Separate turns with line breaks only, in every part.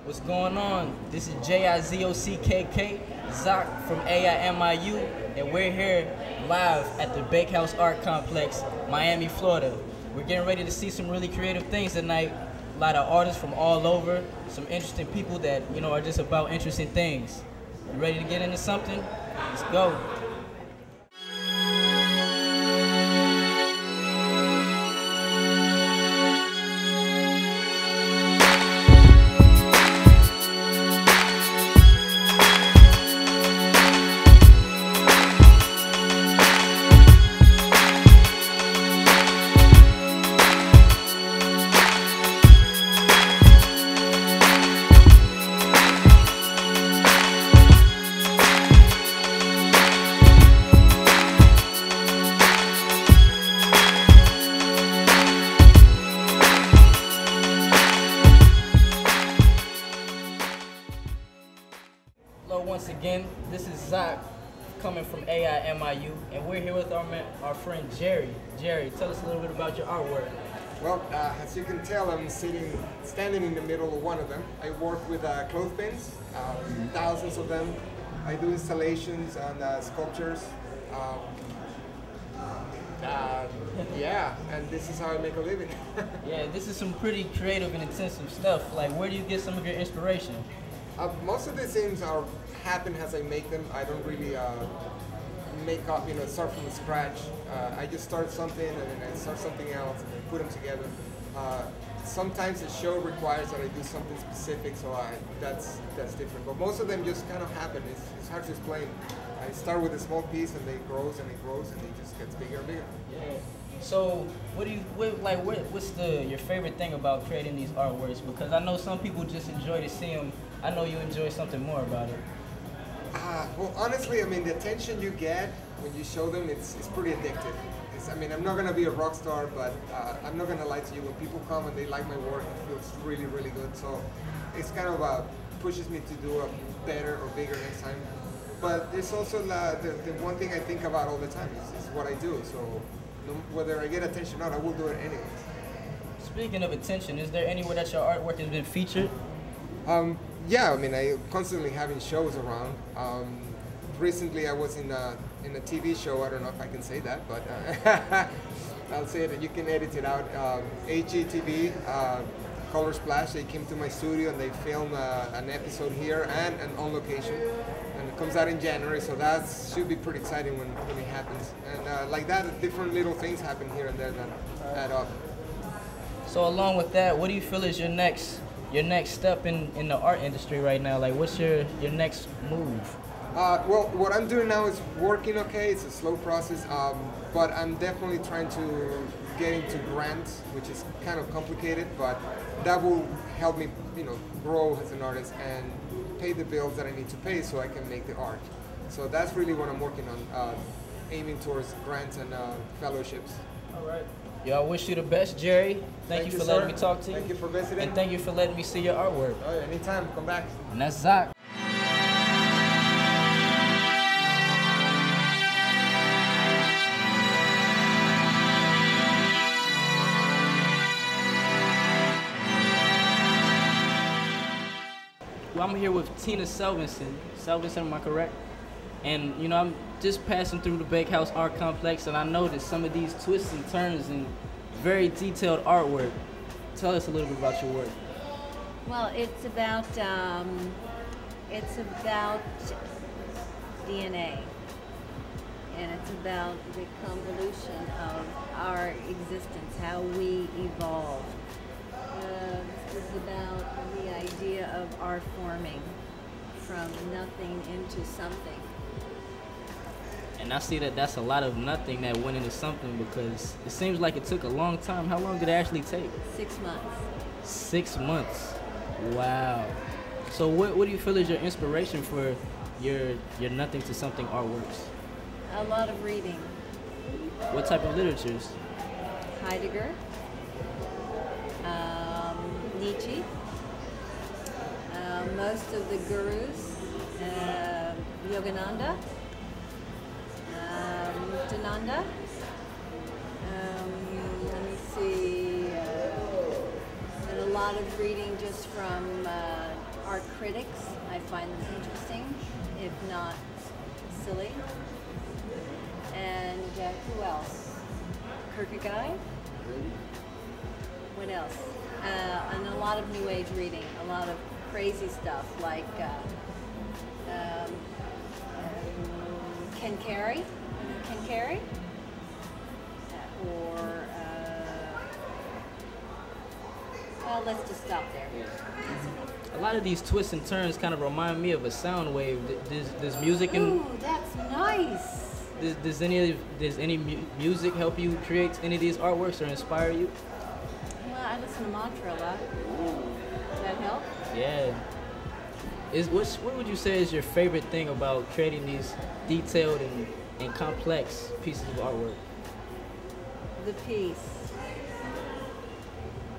What's going on? This is JIZOCKK, Zoc from MIU, and we're here live at the Bakehouse Art Complex, Miami, Florida. We're getting ready to see some really creative things tonight. A lot of artists from all over, some interesting people that, are just about interesting things. You ready to get into something? Let's go. Hello once again, this is Zoc coming from MIU, and we're here with our friend Jerry. Jerry, tell us a little bit about your artwork.
Well, as you can tell, I'm standing in the middle of one of them. I work with clothespins, thousands of them. I do installations on sculptures. Yeah, and this is how I make a living.
Yeah, this is some pretty creative and intensive stuff. Like, where do you get some of your inspiration?
Most of the things happen as I make them. I don't really make up, start from scratch. I just start something and then I start something else and then put them together. Sometimes the show requires that I do something specific, so that's different. But most of them just kind of happen. It's hard to explain. I start with a small piece and it grows and it grows and it just gets bigger and bigger.
Yeah. So, what's your favorite thing about creating these artworks? Because I know some people just enjoy to see them. I know you enjoy something more about it.
Well, honestly, the attention you get when you show them, it's pretty addictive. I'm not gonna be a rock star, but I'm not gonna lie to you. When people come and they like my work, it feels really, really good. So it's kind of pushes me to do a better or bigger next time. But there's also the one thing I think about all the time is what I do. So whether I get attention or not, I will do it anyways.
Speaking of attention, is there anywhere that your artwork has been featured?
Yeah, I constantly having shows around. Recently, I was in a TV show. I don't know if I can say that, but I'll say it. You can edit it out. HGTV, Color Splash. They came to my studio and they filmed an episode here and on location. And it comes out in January, so that should be pretty exciting when it happens. And like that, different little things happen here and there that add up.
So along with that, what do you feel is your next step in the art industry right now? Like, what's your next move?
Well, what I'm doing now is working okay. It's a slow process, but I'm definitely trying to get into grants, which is kind of complicated, but that will help me, grow as an artist and pay the bills that I need to pay so I can make the art. So that's really what I'm working on, aiming towards grants and fellowships.
All right. I wish you the best, Jerry. Thank you for letting me talk to you.
Thank you for visiting.
And thank you for letting me see your artwork.
Oh, anytime, come back.
And that's Zoc. Well, I'm here with Tina Selvinson. Selvinson, am I correct? And I'm just passing through the Bakehouse Art Complex, and I noticed some of these twists and turns and very detailed artwork. Tell us a little bit about your work.
Well, it's about DNA, and it's about the convolution of our existence, how we evolve. This is about the idea of our forming from nothing into something.
And I see that that's a lot of nothing that went into something, because it seems like it took a long time. How long did it actually take?
6 months.
6 months. Wow. So what do you feel is your inspiration for your nothing to something artworks?
A lot of reading.
What type of literatures?
Heidegger, Nietzsche, most of the gurus, Yogananda, Nityananda. Let me see. And a lot of reading just from critics. I find them interesting, if not silly. And who else? Kierkegaard. What else? And a lot of New Age reading, a lot of crazy stuff like Ken Carey. Ken Carey? Or, well, let's just stop there.
A lot of these twists and turns kind of remind me of a sound wave. Does music and
Ooh, that's nice.
does any music help you create any of these artworks or inspire you?
Well, I listen to mantra a lot. Does that help?
Yeah. What would you say is your favorite thing about creating these detailed and complex pieces of artwork?
The piece.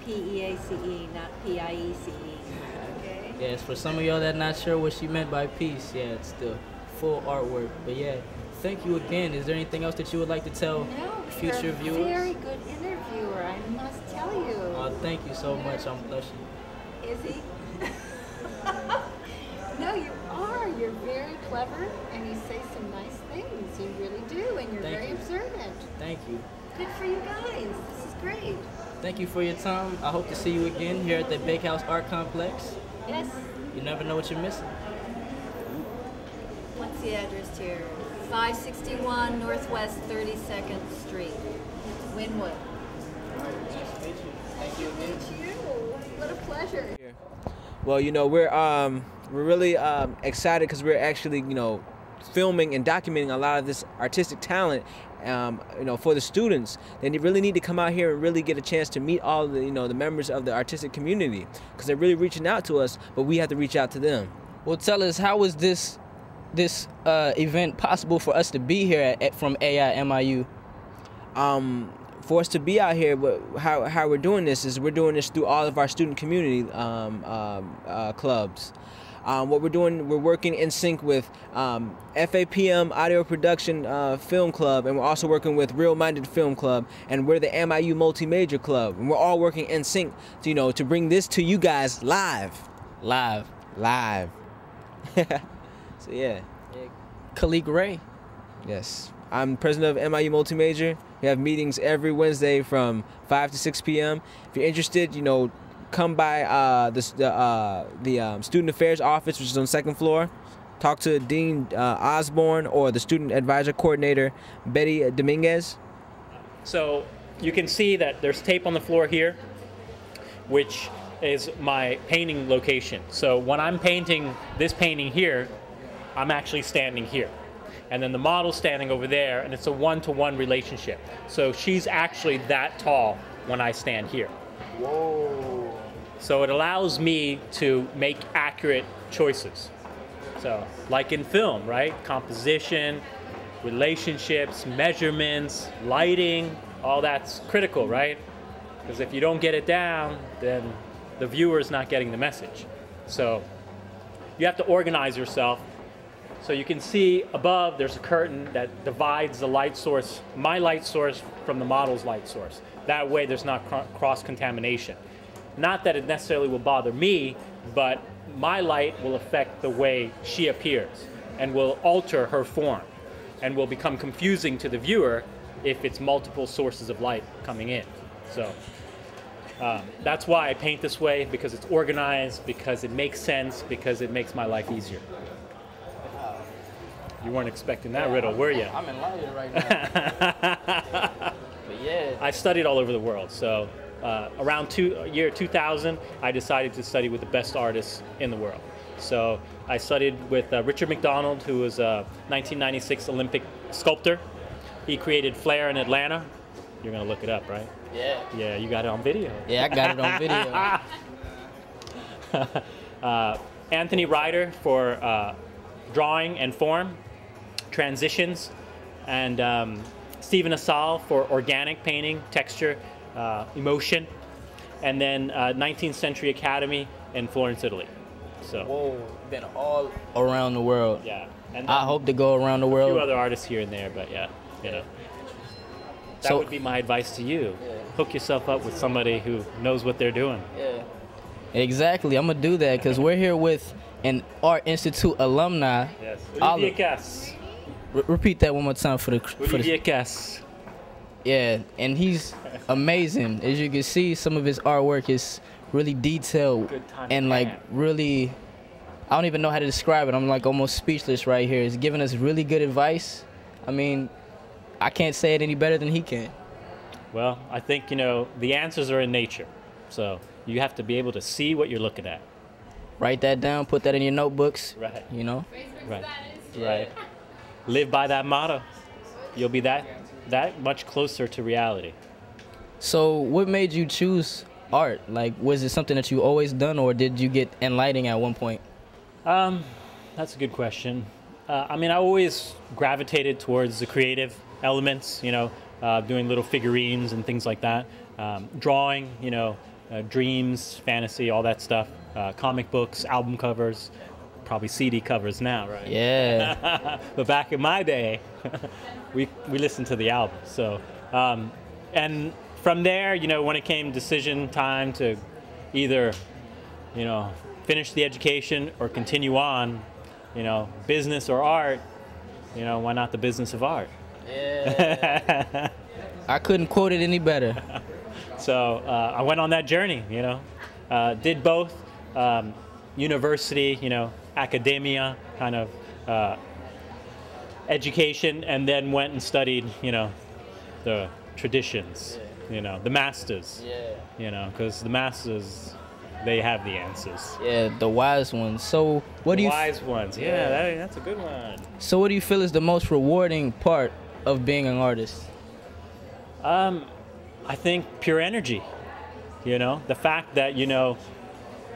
P-E-A-C-E, not P-I-E-C-E. Okay?
Yes, for some of y'all that not sure what she meant by piece, yeah, it's the full artwork. But yeah, thank you again. Is there anything else that you would like to tell future
you're
viewers?
a very good interviewer, I must tell you.
Oh, thank you so much. I'm blushing.
Is he? No, you are. You're very clever, and you say some nice things. You really do, and you're very observant.
Thank you.
Good for you guys. This is great.
Thank you for your time. I hope to see you again here at the Bakehouse Art Complex.
Yes.
You never know what you're missing.
What's the address here? 561 Northwest 32nd Street, Wynwood.
Thank you again.
Thank you. What a pleasure.
Well, you know, we're really excited because we're actually, you know, filming and documenting a lot of this artistic talent, you know, for the students. They really need to come out here and really get a chance to meet all the, you know, the members of the artistic community, because they're really reaching out to us, but we have to reach out to them.
Well, tell us, how was this event possible for us to be here from MIU?
For us to be out here, how we're doing this is we're doing this through all of our student community clubs. What we're doing, we're working in sync with FAPM Audio Production Film Club, and we're also working with Real Minded Film Club, and we're the MIU MultiMajor Club, and we're all working in sync to, you know, to bring this to you guys live. So yeah.
Khalik Ray.
Yes. I'm president of MIU MultiMajor. We have meetings every Wednesday from 5 to 6 p.m. If you're interested, you know, come by the Student Affairs office, which is on the second floor. Talk to Dean Osborne or the Student Advisor Coordinator, Betty Dominguez.
So you can see that there's tape on the floor here, which is my painting location. So when I'm painting this painting here, I'm actually standing here. And then the model's standing over there, and it's a one-to-one relationship. So she's actually that tall when I stand here.
Whoa.
So it allows me to make accurate choices. So like in film, right? Composition, relationships, measurements, lighting, all that's critical, right? Because if you don't get it down, then the viewer's not getting the message. So you have to organize yourself. So you can see above there's a curtain that divides the light source, my light source, from the model's light source. That way there's not cross-contamination. Not that it necessarily will bother me, but my light will affect the way she appears and will alter her form and will become confusing to the viewer if it's multiple sources of light coming in. So that's why I paint this way, because it's organized, because it makes sense, because it makes my life easier. You weren't expecting that riddle, were you?
I'm enlightened right now. But yeah.
I studied all over the world. So around year 2000, I decided to study with the best artists in the world. So I studied with Richard McDonald, who was a 1996 Olympic sculptor. He created Flair in Atlanta. You're going to look it up, right?
Yeah.
Yeah, you got it on video.
Yeah, I got it on video.
Anthony Ryder for drawing and form, transitions, and Stephen Asal for organic painting, texture, emotion, and then 19th Century Academy in Florence, Italy. So.
Whoa, been all around the world.
Yeah. And
I hope to go around the world.
A few other artists here and there, but yeah, you know. That would be my advice to you. Yeah. Hook yourself up with somebody who knows what they're doing.
Yeah. Exactly. I'm gonna do that because we're here with an Art Institute alumni.
Yes.
Oliver.
Olivier Cass.
Repeat that one more time for the.
Olivier Cass.
Yeah, and he's amazing. As you can see, some of his artwork is really detailed
Good time
and
to
like
plan.
really, I don't even know how to describe it. I'm like almost speechless right here. He's giving us really good advice. I mean, I can't say it any better than he can.
Well, I think, the answers are in nature. So you have to be able to see what you're looking at.
Write that down, put that in your notebooks.
Right. Right. Right. Live by that motto. You'll be that much closer to reality.
So what made you choose art? Like, was it something that you always done, or did you get in lighting at one point?
That's a good question. I always gravitated towards the creative elements, doing little figurines and things like that. Drawing, dreams, fantasy, all that stuff. Comic books, album covers, probably CD covers now, right?
Yeah.
But back in my day, we listened to the album. So, and from there, when it came decision time to either, finish the education or continue on, business or art, why not the business of art?
Yeah. I couldn't quote it any better.
So I went on that journey, did both, university, academia, kind of education, and then went and studied, the traditions, the masters, because the masters, they have the answers.
Yeah, the wise ones. So what do you?
Wise ones, that's a good one.
So what do you feel is the most rewarding part of being an artist?
I think pure energy, the fact that,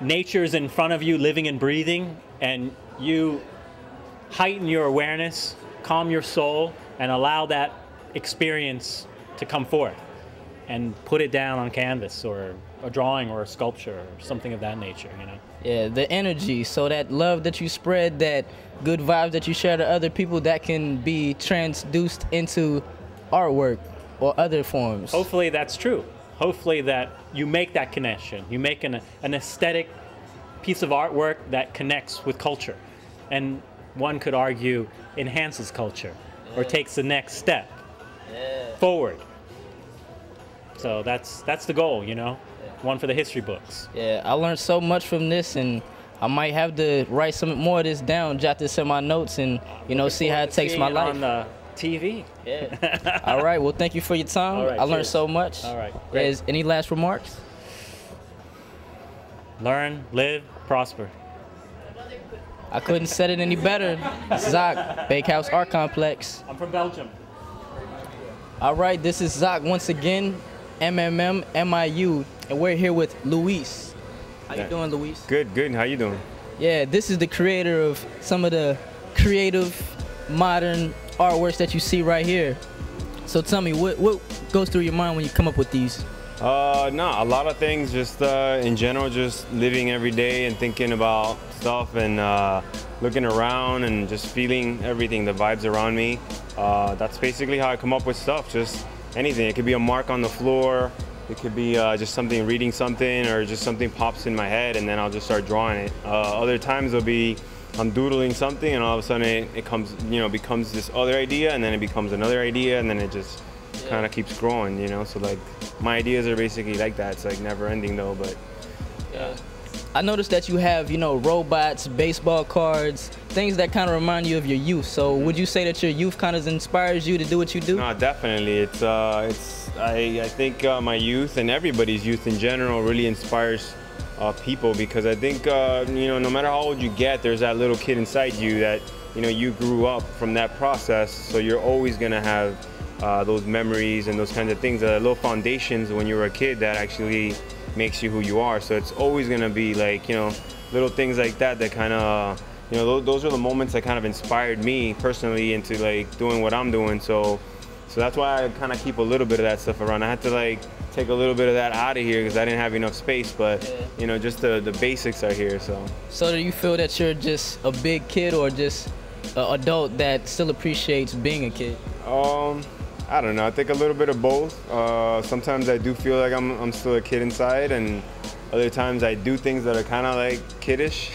nature's in front of you, living and breathing, and you heighten your awareness, calm your soul, and allow that experience to come forth and put it down on canvas or a drawing or a sculpture or something of that nature,
Yeah, the energy. So that love that you spread, that good vibes that you share to other people, that can be transduced into artwork or other forms.
Hopefully that's true. Hopefully that you make that connection. You make an aesthetic piece of artwork that connects with culture. And one could argue enhances culture or takes the next step forward. So that's the goal, one for the history books.
Yeah, I learned so much from this, and I might have to write some more of this down, jot this in my notes, and see how it takes my life.
On the TV.
Yeah. All right. Well, thank you for your time.
All right,
I learned
cheers.
so much.
All right. Great.
Is any last remarks?
Learn, live, prosper.
I couldn't said it any better. Zach, Bakehouse Art Complex.
I'm from Belgium.
All right. This is Zach once again, MIU, and we're here with Luis. How you doing, Luis?
Good. How you doing?
Yeah, this is the creator of some of the creative, modern artworks that you see right here. So tell me, what goes through your mind when you come up with these?
A lot of things, just in general, just living every day and thinking about stuff and looking around and just feeling everything, the vibes around me. That's basically how I come up with stuff, just anything. It could be a mark on the floor, it could be just something, reading something, or just something pops in my head and then I'll just start drawing it. Other times it'll be I'm doodling something and all of a sudden it comes, becomes this other idea, and then it becomes another idea, and then it just kind of keeps growing, So like my ideas are basically like that. It's like never ending though, but yeah.
I noticed that you have, robots, baseball cards, things that kind of remind you of your youth. So would you say that your youth kind of inspires you to do what you do?
No, definitely. I think my youth and everybody's youth in general really inspires people, because I think, no matter how old you get, there's that little kid inside you that, you grew up from that process. So you're always going to have those memories and those kinds of things, little foundations when you were a kid that actually makes you who you are. So it's always going to be like, little things like that kind of, those are the moments that kind of inspired me personally into like doing what I'm doing. So that's why I kind of keep a little bit of that stuff around. I had to like take a little bit of that out of here because I didn't have enough space, but just the basics are here. So
do you feel that you're just a big kid or just an adult that still appreciates being a kid?
I don't know. I think a little bit of both. Sometimes I do feel like I'm still a kid inside, and other times I do things that are kind of like kiddish.